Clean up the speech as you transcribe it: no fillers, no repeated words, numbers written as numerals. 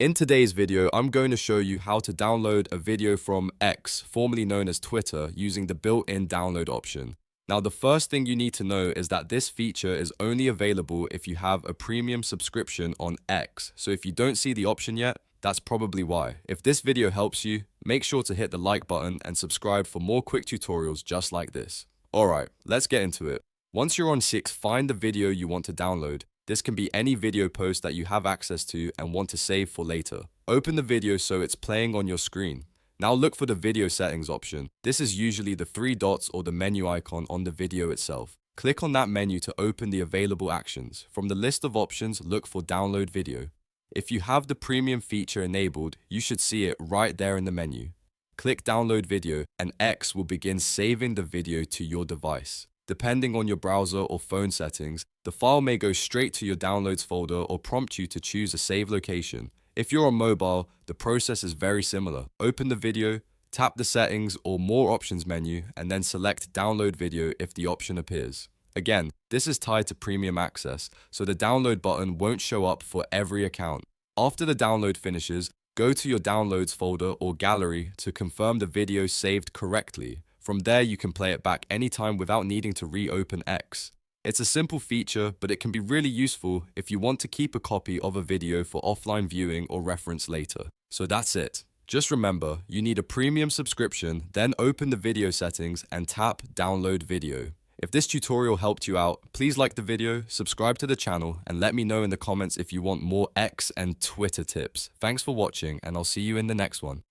In today's video, I'm going to show you how to download a video from X, formerly known as Twitter, using the built-in download option. Now, the first thing you need to know is that this feature is only available if you have a premium subscription on X. So if you don't see the option yet, that's probably why. If this video helps you, make sure to hit the like button and subscribe for more quick tutorials just like this. Alright, let's get into it. Once you're on X, find the video you want to download. This can be any video post that you have access to and want to save for later. Open the video so it's playing on your screen. Now look for the video settings option. This is usually the three dots or the menu icon on the video itself. Click on that menu to open the available actions. From the list of options, look for download video. If you have the premium feature enabled, you should see it right there in the menu. Click download video and X will begin saving the video to your device. Depending on your browser or phone settings, the file may go straight to your downloads folder or prompt you to choose a save location. If you're on mobile, the process is very similar. Open the video, tap the settings or more options menu, and then select download video if the option appears. Again, this is tied to premium access, so the download button won't show up for every account. After the download finishes, go to your downloads folder or gallery to confirm the video saved correctly. From there, you can play it back anytime without needing to reopen X. It's a simple feature, but it can be really useful if you want to keep a copy of a video for offline viewing or reference later. So that's it. Just remember, you need a premium subscription, then open the video settings and tap download video. If this tutorial helped you out, please like the video, subscribe to the channel, and let me know in the comments if you want more X and Twitter tips. Thanks for watching, and I'll see you in the next one.